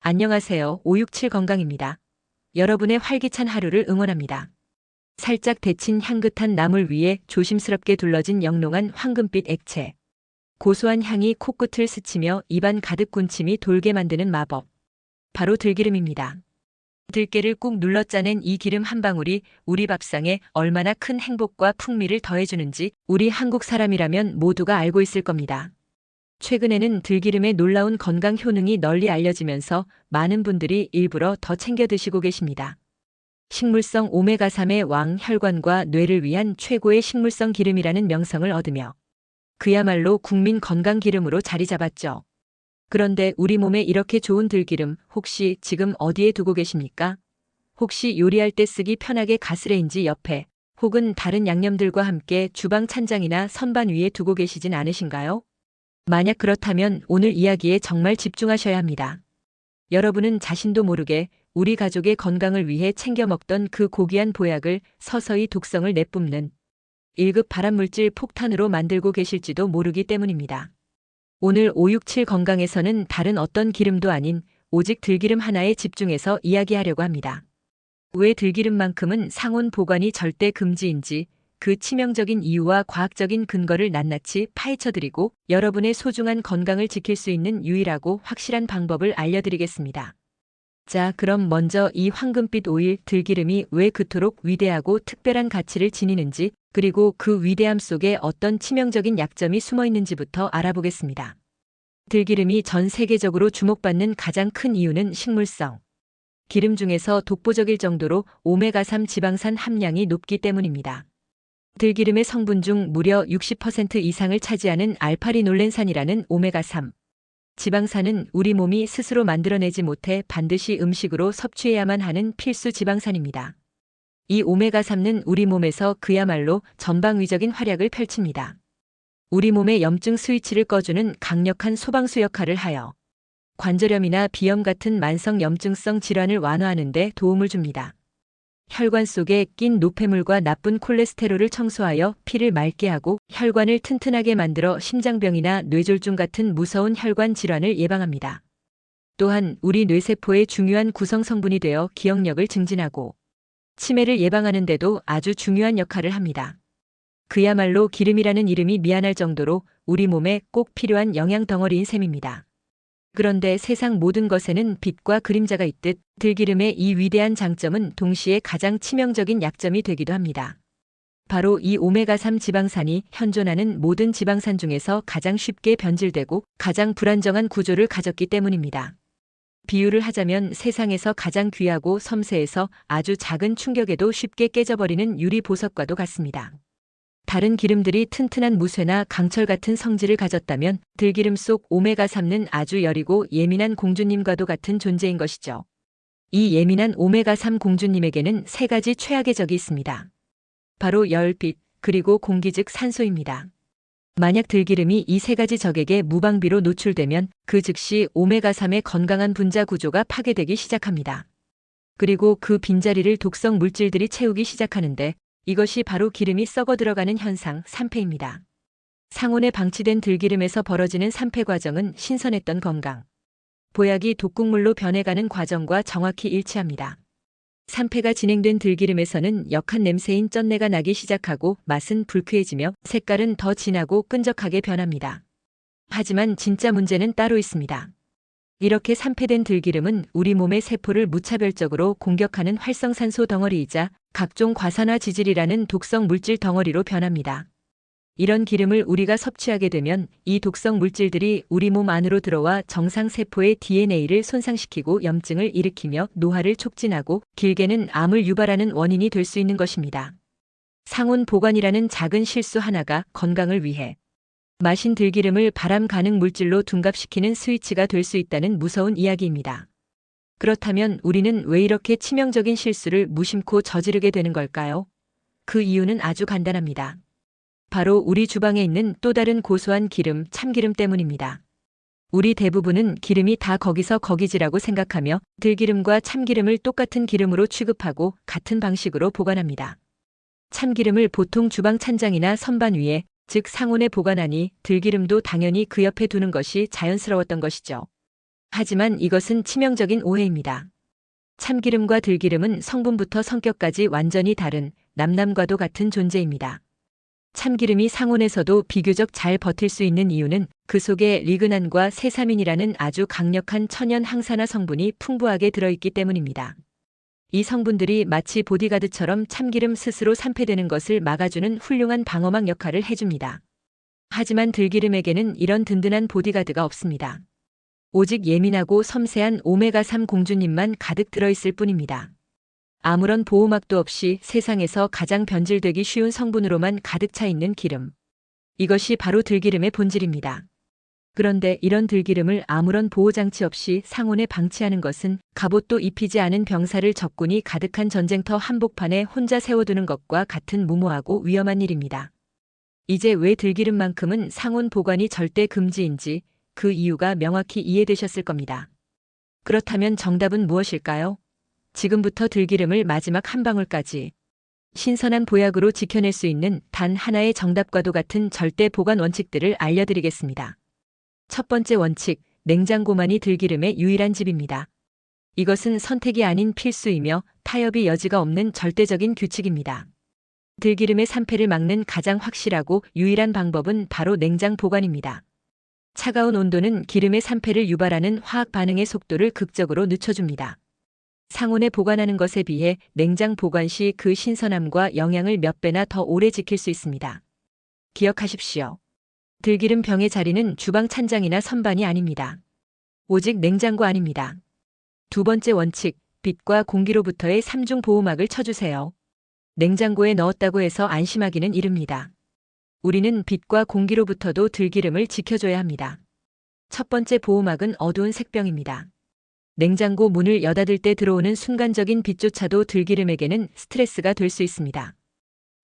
안녕하세요. 567 건강입니다. 여러분의 활기찬 하루를 응원합니다. 살짝 데친 향긋한 나물 위에 조심스럽게 둘러진 영롱한 황금빛 액체. 고소한 향이 코끝을 스치며 입안 가득 군침이 돌게 만드는 마법. 바로 들기름입니다. 들깨를 꾹 눌러 짜낸 이 기름 한 방울이 우리 밥상에 얼마나 큰 행복과 풍미를 더해주는지 우리 한국 사람이라면 모두가 알고 있을 겁니다. 최근에는 들기름의 놀라운 건강 효능이 널리 알려지면서 많은 분들이 일부러 더 챙겨 드시고 계십니다. 식물성 오메가3의 왕, 혈관과 뇌를 위한 최고의 식물성 기름이라는 명성을 얻으며 그야말로 국민 건강 기름으로 자리 잡았죠. 그런데 우리 몸에 이렇게 좋은 들기름 혹시 지금 어디에 두고 계십니까? 혹시 요리할 때 쓰기 편하게 가스레인지 옆에 혹은 다른 양념들과 함께 주방 찬장이나 선반 위에 두고 계시진 않으신가요? 만약 그렇다면 오늘 이야기에 정말 집중하셔야 합니다. 여러분은 자신도 모르게 우리 가족의 건강을 위해 챙겨 먹던 그 고귀한 보약을 서서히 독성을 내뿜는 1급 발암물질 폭탄으로 만들고 계실지도 모르기 때문입니다. 오늘 567 건강에서는 다른 어떤 기름도 아닌 오직 들기름 하나에 집중해서 이야기하려고 합니다. 왜 들기름만큼은 상온 보관이 절대 금지인지 그 치명적인 이유와 과학적인 근거를 낱낱이 파헤쳐드리고 여러분의 소중한 건강을 지킬 수 있는 유일하고 확실한 방법을 알려드리겠습니다. 자, 그럼 먼저 이 황금빛 오일 들기름이 왜 그토록 위대하고 특별한 가치를 지니는지 그리고 그 위대함 속에 어떤 치명적인 약점이 숨어 있는지부터 알아보겠습니다. 들기름이 전 세계적으로 주목받는 가장 큰 이유는 식물성 기름 중에서 독보적일 정도로 오메가3 지방산 함량이 높기 때문입니다. 들기름의 성분 중 무려 60% 이상을 차지하는 알파리놀렌산이라는 오메가3 지방산은 우리 몸이 스스로 만들어내지 못해 반드시 음식으로 섭취해야만 하는 필수 지방산입니다. 이 오메가3는 우리 몸에서 그야말로 전방위적인 활약을 펼칩니다. 우리 몸의 염증 스위치를 꺼주는 강력한 소방수 역할을 하여 관절염이나 비염 같은 만성 염증성 질환을 완화하는 데 도움을 줍니다. 혈관 속에 낀 노폐물과 나쁜 콜레스테롤을 청소하여 피를 맑게 하고 혈관을 튼튼하게 만들어 심장병이나 뇌졸중 같은 무서운 혈관 질환을 예방합니다. 또한 우리 뇌세포의 중요한 구성 성분이 되어 기억력을 증진하고 치매를 예방하는 데도 아주 중요한 역할을 합니다. 그야말로 기름이라는 이름이 미안할 정도로 우리 몸에 꼭 필요한 영양 덩어리인 셈입니다. 그런데 세상 모든 것에는 빛과 그림자가 있듯 들기름의 이 위대한 장점은 동시에 가장 치명적인 약점이 되기도 합니다. 바로 이 오메가3 지방산이 현존하는 모든 지방산 중에서 가장 쉽게 변질되고 가장 불안정한 구조를 가졌기 때문입니다. 비유를 하자면 세상에서 가장 귀하고 섬세해서 아주 작은 충격에도 쉽게 깨져버리는 유리 보석과도 같습니다. 다른 기름들이 튼튼한 무쇠나 강철 같은 성질을 가졌다면 들기름 속 오메가3는 아주 여리고 예민한 공주님과도 같은 존재인 것이죠. 이 예민한 오메가3 공주님에게는 세 가지 최악의 적이 있습니다. 바로 열, 빛, 그리고 공기 즉 산소입니다. 만약 들기름이 이 세 가지 적에게 무방비로 노출되면 그 즉시 오메가3의 건강한 분자 구조가 파괴되기 시작합니다. 그리고 그 빈자리를 독성 물질들이 채우기 시작하는데 이것이 바로 기름이 썩어 들어가는 현상, 산패입니다. 상온에 방치된 들기름에서 벌어지는 산패 과정은 신선했던 건강, 보약이 독극물로 변해가는 과정과 정확히 일치합니다. 산패가 진행된 들기름에서는 역한 냄새인 쩐내가 나기 시작하고 맛은 불쾌해지며 색깔은 더 진하고 끈적하게 변합니다. 하지만 진짜 문제는 따로 있습니다. 이렇게 산패된 들기름은 우리 몸의 세포를 무차별적으로 공격하는 활성산소 덩어리이자 각종 과산화 지질이라는 독성 물질 덩어리로 변합니다. 이런 기름을 우리가 섭취하게 되면 이 독성 물질들이 우리 몸 안으로 들어와 정상 세포의 DNA를 손상시키고 염증을 일으키며 노화를 촉진하고 길게는 암을 유발하는 원인이 될 수 있는 것입니다. 상온 보관이라는 작은 실수 하나가 건강을 위해 마신 들기름을 발암 가능 물질로 둔갑시키는 스위치가 될 수 있다는 무서운 이야기입니다. 그렇다면 우리는 왜 이렇게 치명적인 실수를 무심코 저지르게 되는 걸까요? 그 이유는 아주 간단합니다. 바로 우리 주방에 있는 또 다른 고소한 기름, 참기름 때문입니다. 우리 대부분은 기름이 다 거기서 거기지라고 생각하며 들기름과 참기름을 똑같은 기름으로 취급하고 같은 방식으로 보관합니다. 참기름을 보통 주방 찬장이나 선반 위에, 즉 상온에 보관하니 들기름도 당연히 그 옆에 두는 것이 자연스러웠던 것이죠. 하지만 이것은 치명적인 오해입니다. 참기름과 들기름은 성분부터 성격까지 완전히 다른 남남과도 같은 존재입니다. 참기름이 상온에서도 비교적 잘 버틸 수 있는 이유는 그 속에 리그난과 세사민이라는 아주 강력한 천연 항산화 성분이 풍부하게 들어있기 때문입니다. 이 성분들이 마치 보디가드처럼 참기름 스스로 산패되는 것을 막아주는 훌륭한 방어막 역할을 해줍니다. 하지만 들기름에게는 이런 든든한 보디가드가 없습니다. 오직 예민하고 섬세한 오메가3 공주님만 가득 들어있을 뿐입니다. 아무런 보호막도 없이 세상에서 가장 변질되기 쉬운 성분으로만 가득 차 있는 기름. 이것이 바로 들기름의 본질입니다. 그런데 이런 들기름을 아무런 보호장치 없이 상온에 방치하는 것은 갑옷도 입히지 않은 병사를 적군이 가득한 전쟁터 한복판에 혼자 세워두는 것과 같은 무모하고 위험한 일입니다. 이제 왜 들기름만큼은 상온 보관이 절대 금지인지 그 이유가 명확히 이해되셨을 겁니다. 그렇다면 정답은 무엇일까요? 지금부터 들기름을 마지막 한 방울까지 신선한 보약으로 지켜낼 수 있는 단 하나의 정답과도 같은 절대 보관 원칙들을 알려드리겠습니다. 첫 번째 원칙, 냉장고만이 들기름의 유일한 집입니다. 이것은 선택이 아닌 필수이며 타협의 여지가 없는 절대적인 규칙입니다. 들기름의 산패를 막는 가장 확실하고 유일한 방법은 바로 냉장 보관입니다. 차가운 온도는 기름의 산패를 유발하는 화학 반응의 속도를 극적으로 늦춰줍니다. 상온에 보관하는 것에 비해 냉장 보관 시 그 신선함과 영양을 몇 배나 더 오래 지킬 수 있습니다. 기억하십시오. 들기름 병의 자리는 주방 찬장이나 선반이 아닙니다. 오직 냉장고 아닙니다. 두 번째 원칙, 빛과 공기로부터의 3중 보호막을 쳐주세요. 냉장고에 넣었다고 해서 안심하기는 이릅니다. 우리는 빛과 공기로부터도 들기름을 지켜줘야 합니다. 첫 번째 보호막은 어두운 색병입니다. 냉장고 문을 여닫을 때 들어오는 순간적인 빛조차도 들기름에게는 스트레스가 될 수 있습니다.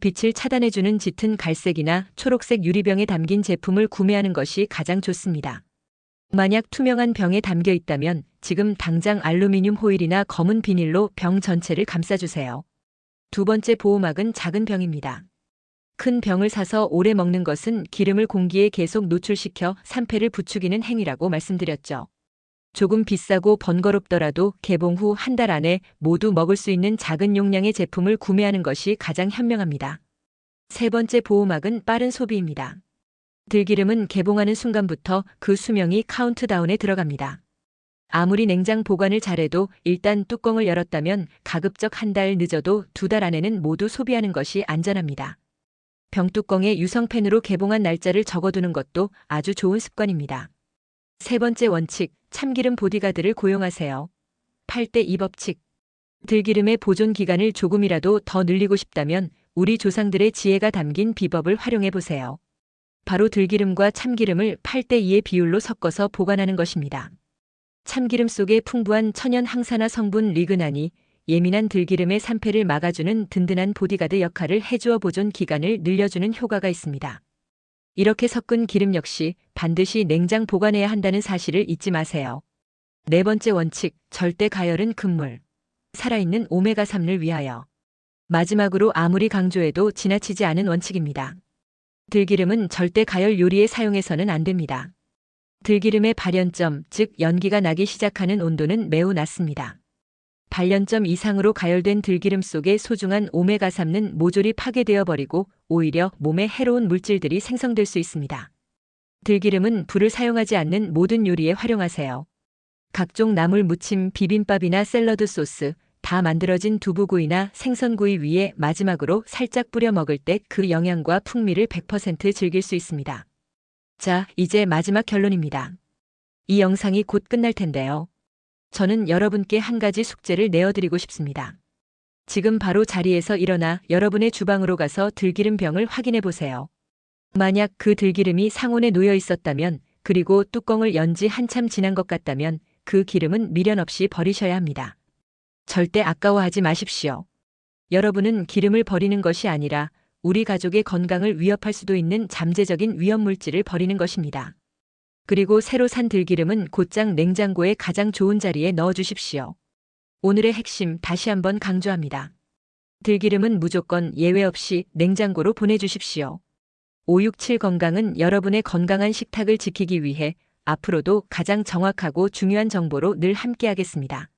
빛을 차단해주는 짙은 갈색이나 초록색 유리병에 담긴 제품을 구매하는 것이 가장 좋습니다. 만약 투명한 병에 담겨 있다면 지금 당장 알루미늄 호일이나 검은 비닐로 병 전체를 감싸주세요. 두 번째 보호막은 작은 병입니다. 큰 병을 사서 오래 먹는 것은 기름을 공기에 계속 노출시켜 산패를 부추기는 행위라고 말씀드렸죠. 조금 비싸고 번거롭더라도 개봉 후 한 달 안에 모두 먹을 수 있는 작은 용량의 제품을 구매하는 것이 가장 현명합니다. 세 번째 보호막은 빠른 소비입니다. 들기름은 개봉하는 순간부터 그 수명이 카운트다운에 들어갑니다. 아무리 냉장 보관을 잘해도 일단 뚜껑을 열었다면 가급적 한 달 늦어도 2달 안에는 모두 소비하는 것이 안전합니다. 병뚜껑에 유성펜으로 개봉한 날짜를 적어두는 것도 아주 좋은 습관입니다. 세 번째 원칙, 참기름 보디가드를 고용하세요. 8대2 법칙. 들기름의 보존 기간을 조금이라도 더 늘리고 싶다면 우리 조상들의 지혜가 담긴 비법을 활용해 보세요. 바로 들기름과 참기름을 8대2의 비율로 섞어서 보관하는 것입니다. 참기름 속의 풍부한 천연 항산화 성분 리그난이 예민한 들기름의 산패를 막아주는 든든한 보디가드 역할을 해주어 보존 기간을 늘려주는 효과가 있습니다. 이렇게 섞은 기름 역시 반드시 냉장 보관해야 한다는 사실을 잊지 마세요. 네 번째 원칙, 절대 가열은 금물. 살아있는 오메가3를 위하여. 마지막으로 아무리 강조해도 지나치지 않은 원칙입니다. 들기름은 절대 가열 요리에 사용해서는 안 됩니다. 들기름의 발연점, 즉 연기가 나기 시작하는 온도는 매우 낮습니다. 발연점 이상으로 가열된 들기름 속의 소중한 오메가3는 모조리 파괴되어 버리고 오히려 몸에 해로운 물질들이 생성될 수 있습니다. 들기름은 불을 사용하지 않는 모든 요리에 활용하세요. 각종 나물 무침, 비빔밥이나 샐러드 소스, 다 만들어진 두부구이나 생선구이 위에 마지막으로 살짝 뿌려 먹을 때 그 영양과 풍미를 100% 즐길 수 있습니다. 자, 이제 마지막 결론입니다. 이 영상이 곧 끝날 텐데요. 저는 여러분께 한 가지 숙제를 내어드리고 싶습니다. 지금 바로 자리에서 일어나 여러분의 주방으로 가서 들기름 병을 확인해 보세요. 만약 그 들기름이 상온에 놓여 있었다면, 그리고 뚜껑을 연 지 한참 지난 것 같다면 그 기름은 미련 없이 버리셔야 합니다. 절대 아까워하지 마십시오. 여러분은 기름을 버리는 것이 아니라 우리 가족의 건강을 위협할 수도 있는 잠재적인 위험물질을 버리는 것입니다. 그리고 새로 산 들기름은 곧장 냉장고의 가장 좋은 자리에 넣어주십시오. 오늘의 핵심 다시 한번 강조합니다. 들기름은 무조건 예외 없이 냉장고로 보내주십시오. 567 건강은 여러분의 건강한 식탁을 지키기 위해 앞으로도 가장 정확하고 중요한 정보로 늘 함께하겠습니다.